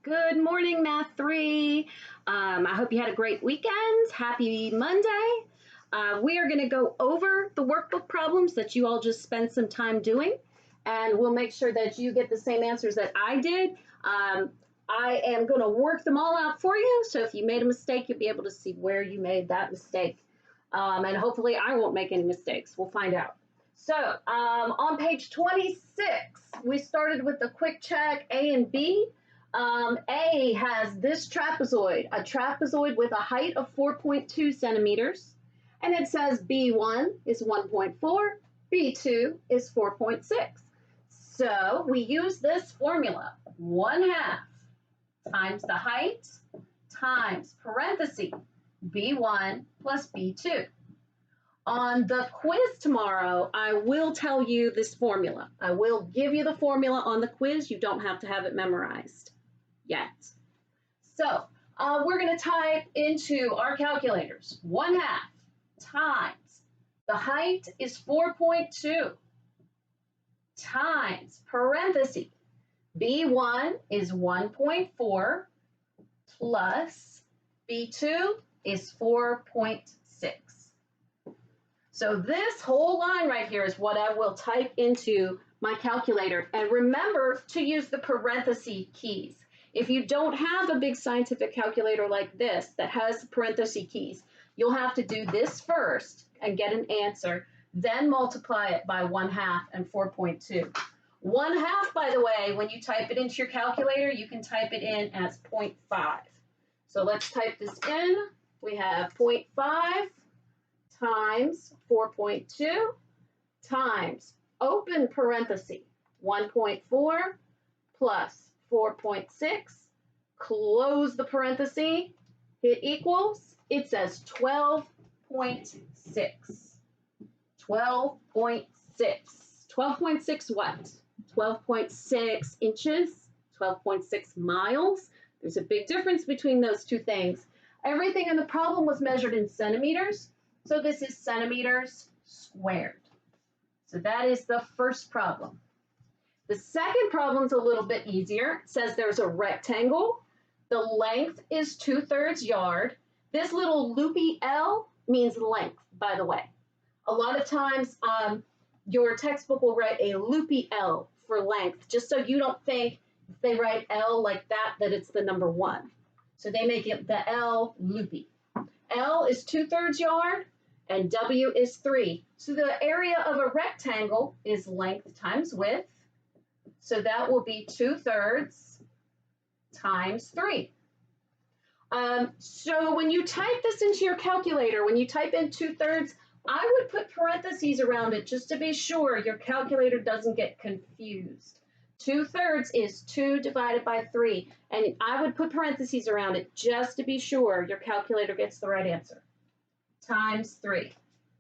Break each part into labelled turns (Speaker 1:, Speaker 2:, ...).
Speaker 1: Good morning, Math 3. I hope you had a great weekend. Happy Monday. We are going to go over the workbook problems that you all just spent some time doing, and we'll make sure that you get the same answers that I did. I am going to work them all out for you, so if you made a mistake, you'll be able to see where you made that mistake. And hopefully I won't make any mistakes. We'll find out. So on page 26, we started with a quick check, A and B. A has this trapezoid, a trapezoid with a height of 4.2 centimeters, and it says B1 is 1.4, B2 is 4.6. So we use this formula, 1/2 times the height times parenthesis B1 plus B2. On the quiz tomorrow, I will tell you this formula. I will give you the formula on the quiz. You don't have to have it memorized yet. So we're going to type into our calculators 1/2 times the height is 4.2 times parenthesis B1 is 1.4 plus B2 is 4.6. So this whole line right here is what I will type into my calculator. And remember to use the parenthesis keys. If you don't have a big scientific calculator like this that has parenthesis keys, you'll have to do this first and get an answer, then multiply it by 1/2 and 4.2. 1/2, by the way, when you type it into your calculator, you can type it in as 0.5. So let's type this in. We have 0.5 times 4.2 times, open parenthesis, 1.4 plus 4.6, close the parenthesis, hit equals, it says 12.6. 12.6. 12.6 what? 12.6 inches, 12.6 miles. There's a big difference between those two things. Everything in the problem was measured in centimeters. So this is centimeters squared. So that is the first problem. The second problem is a little bit easier. It says there's a rectangle. The length is 2/3 yard. This little loopy L means length, by the way. A lot of times your textbook will write a loopy L for length, just so you don't think if they write L like that, that it's the number 1. So they make it the L loopy. L is 2/3 yard. And W is 3. So the area of a rectangle is length times width. So that will be 2/3 times 3. So when you type this into your calculator, when you type in 2/3, I would put parentheses around it just to be sure your calculator doesn't get confused. 2/3 is 2 divided by 3. And I would put parentheses around it just to be sure your calculator gets the right answer. Times 3.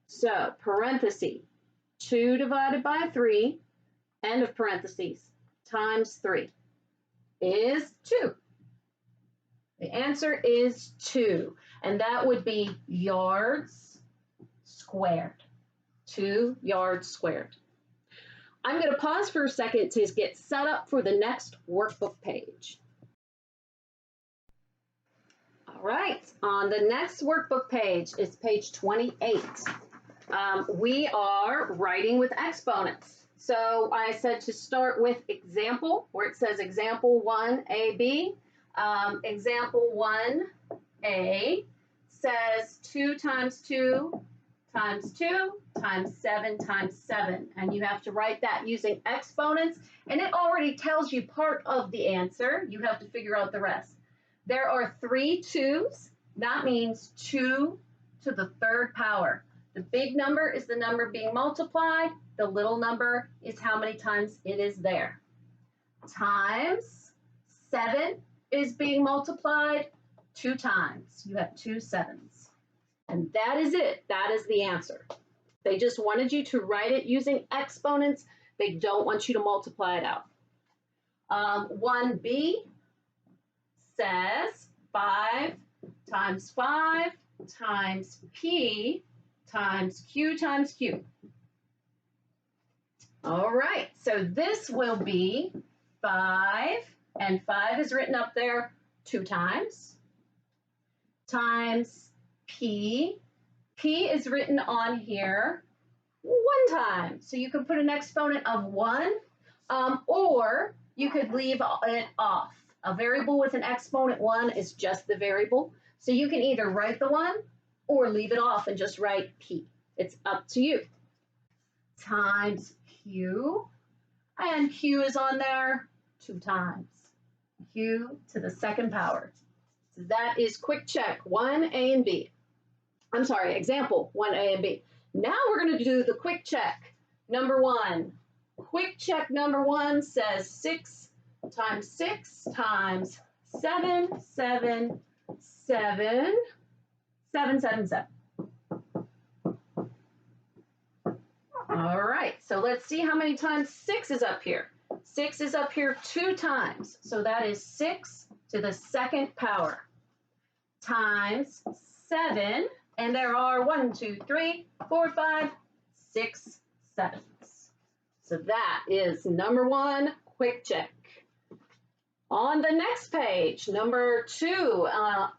Speaker 1: So parenthesis, 2 divided by 3, end of parentheses, times 3 is 2. The answer is 2, and that would be yards squared. 2 yards squared. I'm going to pause for a second to get set up for the next workbook page. All right, on the next workbook page is page 28. We are writing with exponents. So I said to start with example, where it says example 1AB. Example 1A says 2 times 2 times 2 times 7 times 7. And you have to write that using exponents. And it already tells you part of the answer. You have to figure out the rest. There are 3 2's. That means 2 to the 3rd power. The big number is the number being multiplied. The little number is how many times it is there. Times 7 is being multiplied 2 times. You have 2 7s. And that is it. That is the answer. They just wanted you to write it using exponents. They don't want you to multiply it out. 1B says 5 times 5 times P times Q times Q. All right, so this will be 5 and 5 is written up there 2 times, times p. P is written on here 1 time. So you could put an exponent of 1, or you could leave it off. A variable with an exponent 1 is just the variable. So you can either write the 1 or leave it off and just write p. It's up to you. Times q, and q is on there 2 times. Q to the 2nd power. So that is quick check 1A and B. I'm sorry, example 1A and B. Now we're going to do the quick check number 1. Quick check number 1 says 6 times 6 times 7, 7, 7, 7, 7, 7. All right, so let's see how many times 6 is up here. 6 is up here 2 times, so that is 6 to the 2nd power times 7, and there are 1, 2, 3, 4, 5, 6 sevens. So that is number 1, quick check. On the next page, number 2,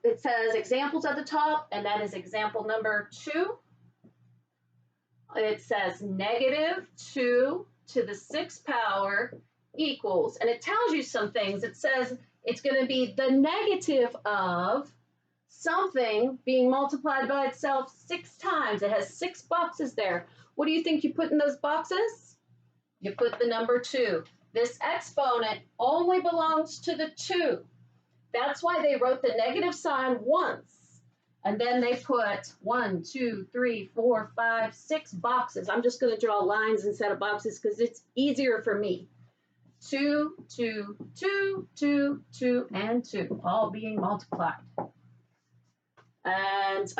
Speaker 1: it says examples at the top, and that is example number 2. It says negative 2 to the 6th power equals, and it tells you some things. It says it's going to be the negative of something being multiplied by itself 6 times. It has 6 boxes there. What do you think you put in those boxes? You put the number 2. This exponent only belongs to the 2. That's why they wrote the negative sign once. And then they put 1, 2, 3, 4, 5, 6 boxes. I'm just going to draw lines instead of boxes because it's easier for me. 2, 2, 2, 2, 2, and 2, all being multiplied. And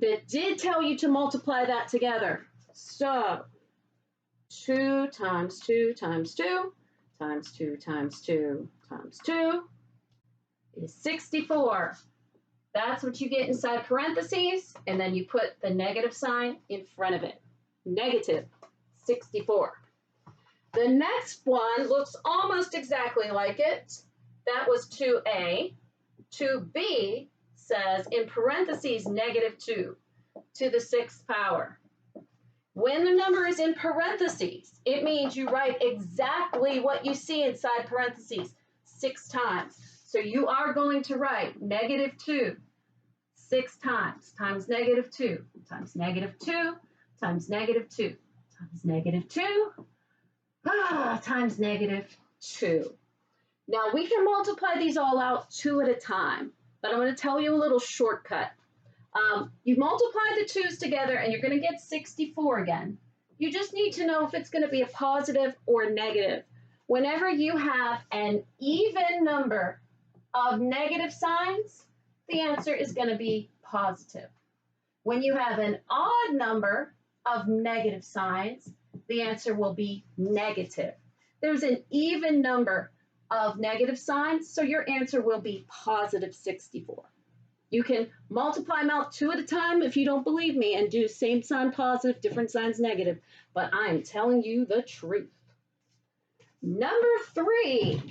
Speaker 1: it did tell you to multiply that together. So 2 times 2 times 2 times 2 times 2 times 2 is 64. That's what you get inside parentheses, and then you put the negative sign in front of it. Negative 64. The next one looks almost exactly like it. That was 2A. 2B says in parentheses negative 2 to the 6th power. When the number is in parentheses, it means you write exactly what you see inside parentheses 6 times. So you are going to write negative 2 6 times negative 2 times negative 2 times negative 2 times negative 2 times negative 2. Now we can multiply these all out 2 at a time, but I'm going to tell you a little shortcut. You multiply the 2's together and you're going to get 64 again. You just need to know if it's going to be a positive or a negative. Whenever you have an even number of negative signs, the answer is going to be positive. When you have an odd number of negative signs, the answer will be negative. There's an even number of negative signs, so your answer will be positive 64. You can multiply them out 2 at a time if you don't believe me and do same sign positive, different signs negative, but I'm telling you the truth. Number 3,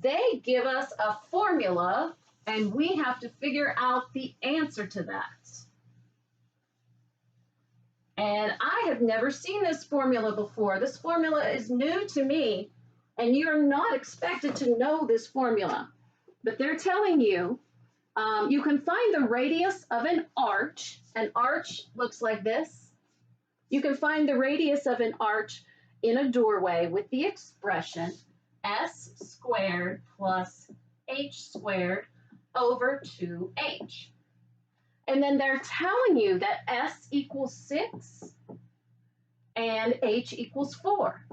Speaker 1: they give us a formula and we have to figure out the answer to that. And I have never seen this formula before. This formula is new to me, and you're not expected to know this formula. But they're telling you, you can find the radius of an arch. An arch looks like this. You can find the radius of an arch in a doorway with the expression s squared plus h squared over 2h. And then they're telling you that s equals 6 and h equals 4.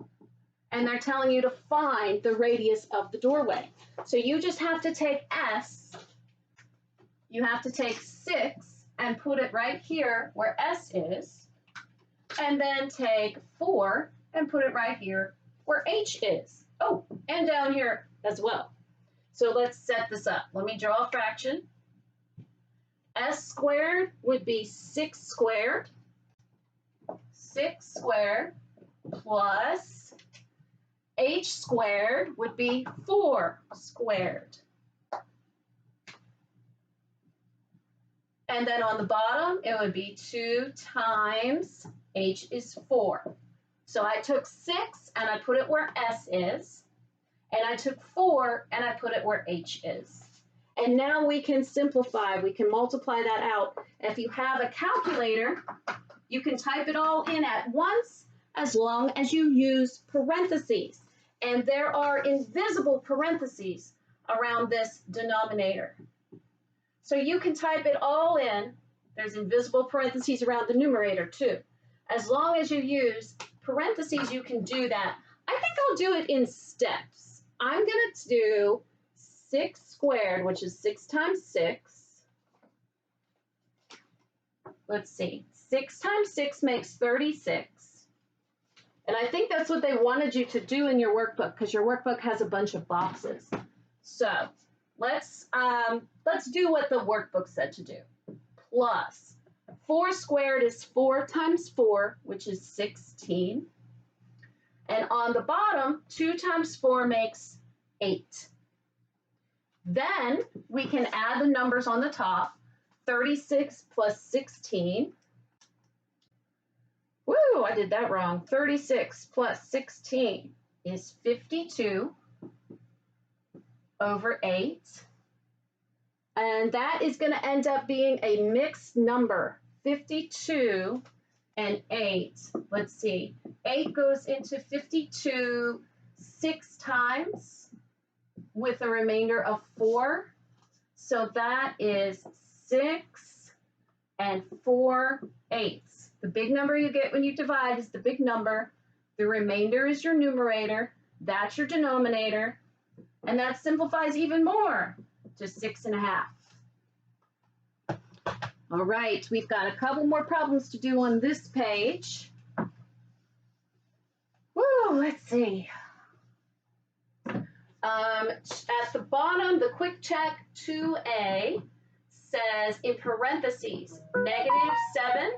Speaker 1: And they're telling you to find the radius of the doorway. So you just have to take s, you have to take 6 and put it right here where s is, and then take 4 and put it right here where h is. Oh, and down here as well. So let's set this up. Let me draw a fraction. S squared would be 6 squared. 6 squared plus h squared would be 4 squared. And then on the bottom, it would be 2 times h is 4. So I took 6 and I put it where s is, and I took 4 and I put it where h is. And now we can simplify, we can multiply that out. If you have a calculator, you can type it all in at once as long as you use parentheses. And there are invisible parentheses around this denominator. So you can type it all in. There's invisible parentheses around the numerator too. As long as you use parentheses, you can do that. I think I'll do it in steps. I'm going to do 6 squared, which is 6 times 6. Let's see. 6 times 6 makes 36. And I think that's what they wanted you to do in your workbook, because your workbook has a bunch of boxes. So let's do what the workbook said to do. Plus 4 squared is 4 times 4, which is 16. And on the bottom, 2 times 4 makes 8. Then we can add the numbers on the top. 36 plus 16. Woo, I did that wrong. 36 plus 16 is 52 over 8. And that is going to end up being a mixed number, 52 and 8. Let's see. 8 goes into 52 6 times with a remainder of 4. So that is 6 and 4/8. The big number you get when you divide is the big number. The remainder is your numerator. That's your denominator. And that simplifies even more to 6.5. All right, we've got a couple more problems to do on this page. Woo, let's see. At the bottom, the quick check 2A says in parentheses, -7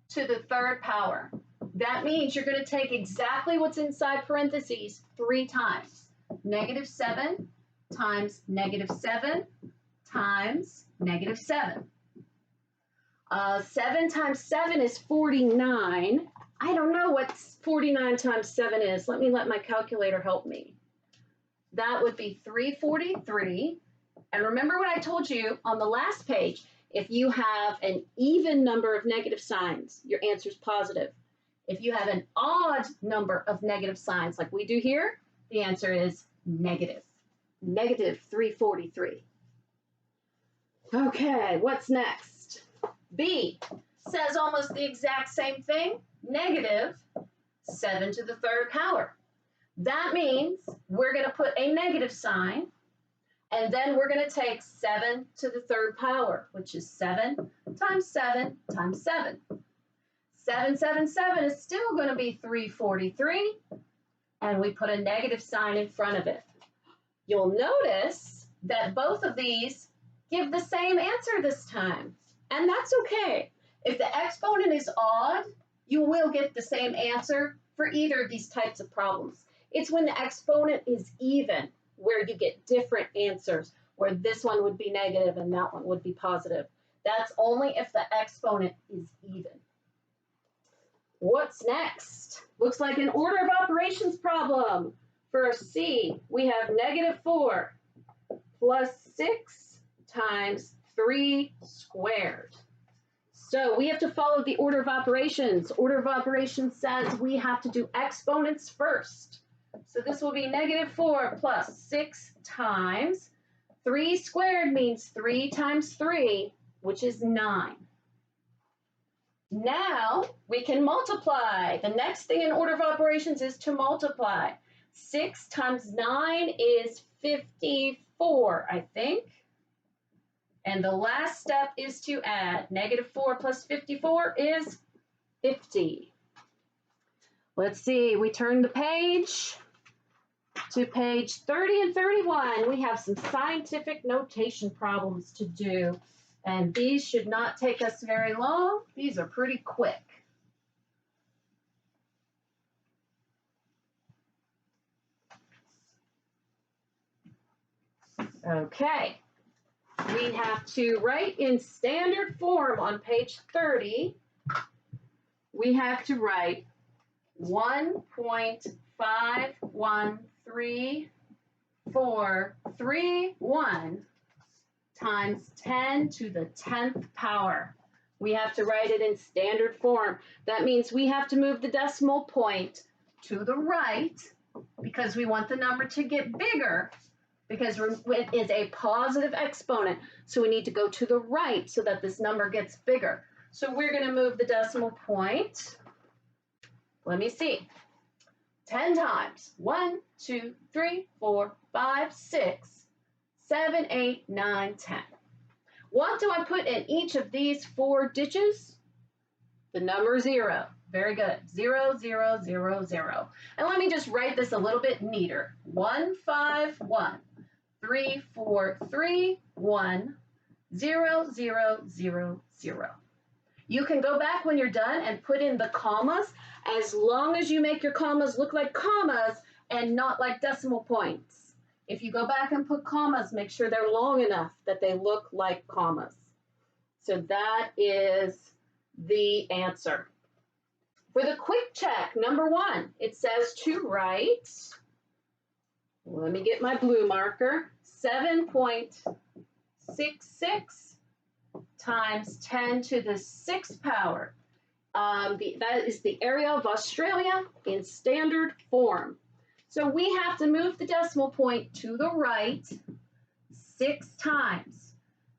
Speaker 1: to the 3rd power. That means you're going to take exactly what's inside parentheses 3 times. -7 times -7 times -7. 7 times 7 is 49. I don't know what 49 times 7 is. Let my calculator help me. That would be 343. And remember what I told you on the last page, if you have an even number of negative signs, your answer is positive. If you have an odd number of negative signs like we do here, the answer is negative. Negative 343. Okay, what's next? B says almost the exact same thing, -7 to the 3rd power. That means we're going to put a negative sign, and then we're going to take 7 to the 3rd power, which is 7 times 7 times 7. 7 is still going to be 343, and we put a negative sign in front of it. You'll notice that both of these give the same answer this time, and that's okay. If the exponent is odd, you will get the same answer for either of these types of problems. It's when the exponent is even where you get different answers, where this one would be negative and that one would be positive. That's only if the exponent is even. What's next? Looks like an order of operations problem. For C, we have -4 plus 6 times 3 squared. So we have to follow the order of operations. Order of operations says we have to do exponents first. So this will be -4 plus 6 times 3 squared means 3 times 3, which is 9. Now we can multiply. The next thing in order of operations is to multiply. 6 times 9 is 54, I think. And the last step is to add. -4 plus 54 is 50. Let's see, we turn the page to page 30 and 31. We have some scientific notation problems to do, and these should not take us very long. These are pretty quick. Okay, we have to write in standard form on page 30. We have to write 1.51341 times 10 to the 10th power. We have to write it in standard form. That means we have to move the decimal point to the right because we want the number to get bigger because it is a positive exponent. So we need to go to the right so that this number gets bigger. So we're going to move the decimal point. Let me see. 10 times. 1, 2, 3, 4, 5, 6, 7, 8, 9, 10. What do I put in each of these 4 digits? The number 0. Very good. 0, 0, 0, 0. And let me just write this a little bit neater. 1, 5, 1, 3, 4, 3, 1, 0, 0, 0, 0. You can go back when you're done and put in the commas as long as you make your commas look like commas and not like decimal points. If you go back and put commas, make sure they're long enough that they look like commas. So that is the answer. For the quick check, number 1, it says to write, let me get my blue marker, 7.66 times 10 to the 6th power. That is the area of Australia in standard form. So we have to move the decimal point to the right 6 times.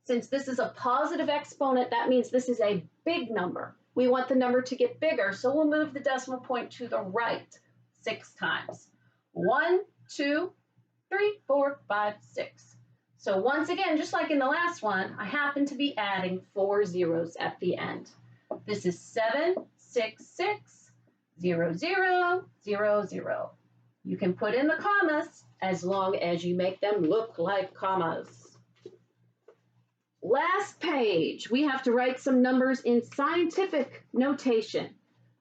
Speaker 1: Since this is a positive exponent, that means this is a big number. We want the number to get bigger, so we'll move the decimal point to the right 6 times. 1, 2, 3, 4, 5, 6. So once again, just like in the last one, I happen to be adding 4 zeros at the end. This is 7, 6, 6, 0, 0, 0, 0. You can put in the commas as long as you make them look like commas. Last page, we have to write some numbers in scientific notation.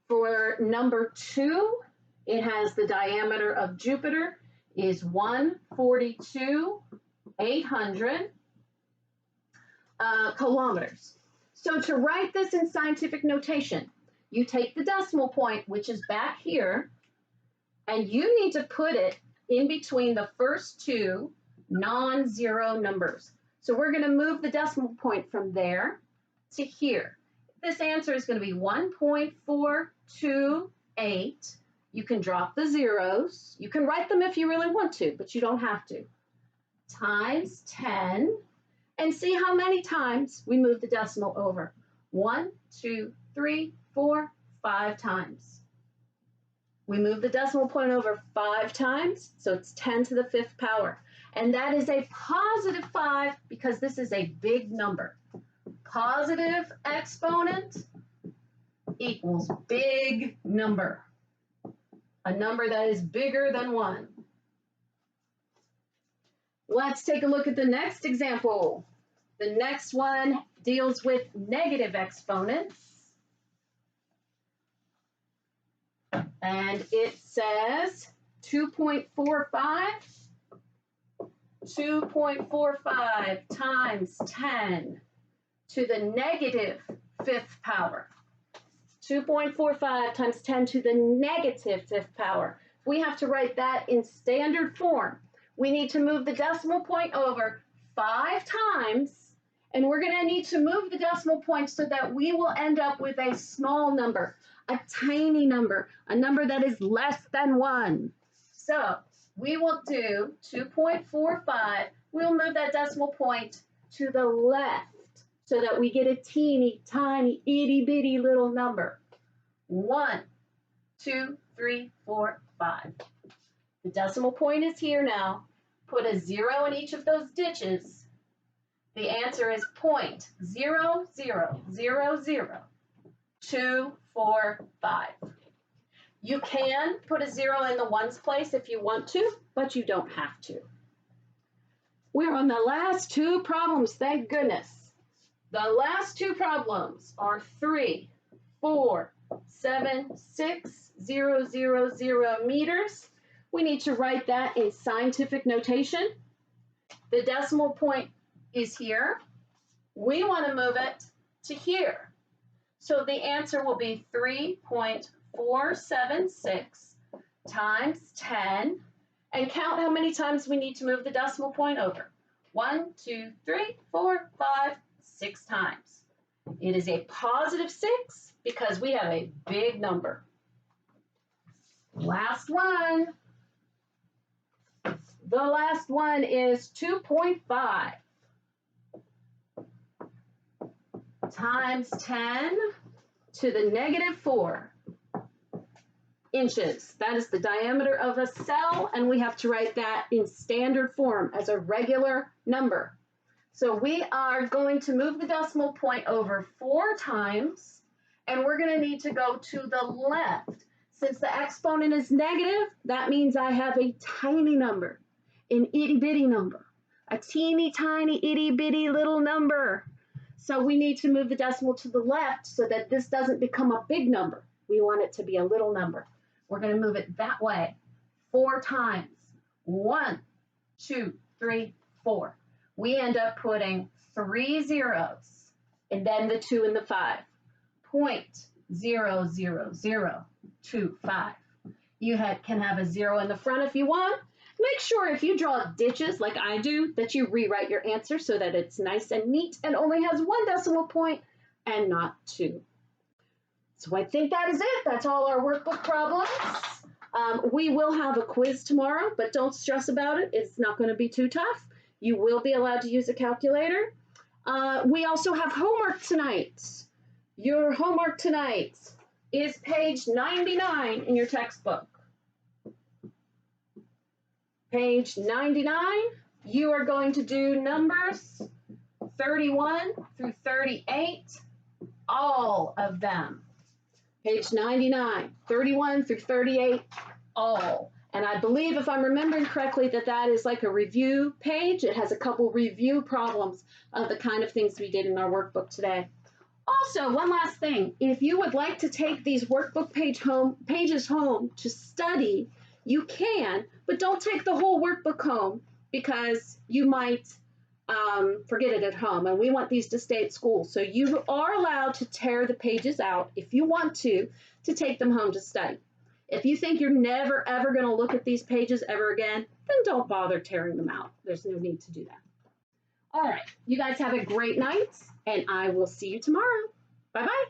Speaker 1: For number 2, it has the diameter of Jupiter is 142,800 kilometers. So to write this in scientific notation, you take the decimal point, which is back here, and you need to put it in between the first 2 non-zero numbers. So we're going to move the decimal point from there to here. This answer is going to be 1.428. You can drop the zeros. You can write them if you really want to, but you don't have to. Times 10. And see how many times we move the decimal over. 1, 2, 3, 4, 5 times. We move the decimal point over 5 times, so it's 10 to the 5th power. And that is a positive 5 because this is a big number. Positive exponent equals big number. A number that is bigger than 1. Let's take a look at the next example. The next one deals with negative exponents. And it says 2.45 times 10 to the negative 5th power. 2.45 times 10 to the negative 5th power. We have to write that in standard form. We need to move the decimal point over 5 times, and we're going to need to move the decimal point so that we will end up with a small number, a tiny number, a number that is less than 1. So we will do 2.45. We'll move that decimal point to the left so that we get a teeny, tiny, itty bitty little number. 1, 2, 3, 4, 5. The decimal point is here now. Put a 0 in each of those digits. The answer is 0.0000245. You can put a 0 in the ones place if you want to, but you don't have to. We're on the last 2 problems, thank goodness. The last 2 problems are 3, 4, 7, 6, 0, 0 meters. We need to write that in scientific notation. The decimal point is here. We want to move it to here. So the answer will be 3.476 times 10. And count how many times we need to move the decimal point over. 1, 2, 3, 4, 5, 6 times. It is a positive 6 because we have a big number. Last one. The last one is 2.5 times 10 to the negative 4 inches. That is the diameter of a cell, and we have to write that in standard form as a regular number. So we are going to move the decimal point over 4 times, and we're going to need to go to the left. Since the exponent is negative, that means I have a tiny number, an itty-bitty number, a teeny tiny itty-bitty little number. So we need to move the decimal to the left so that this doesn't become a big number. We want it to be a little number. We're going to move it that way 4 times. 1, 2, 3, 4. We end up putting 3 zeros and then the 2 and the 5. 0.00025. You can have a 0 in the front if you want. Make sure if you draw ditches like I do that you rewrite your answer so that it's nice and neat and only has 1 decimal point and not 2. So I think that is it. That's all our workbook problems. We will have a quiz tomorrow, but don't stress about it. It's not going to be too tough. You will be allowed to use a calculator. We also have homework tonight. Your homework tonight is page 99 in your textbook. Page 99, you are going to do numbers 31 through 38, all of them. Page 99, 31 through 38, all. And I believe, if I'm remembering correctly, that is like a review page. It has a couple review problems of the kind of things we did in our workbook today. Also, one last thing. If you would like to take these workbook pages home to study, you can, but don't take the whole workbook home because you might forget it at home, and we want these to stay at school. So you are allowed to tear the pages out if you want to take them home to study. If you think you're never, ever going to look at these pages ever again, then don't bother tearing them out. There's no need to do that. All right, you guys have a great night, and I will see you tomorrow. Bye-bye.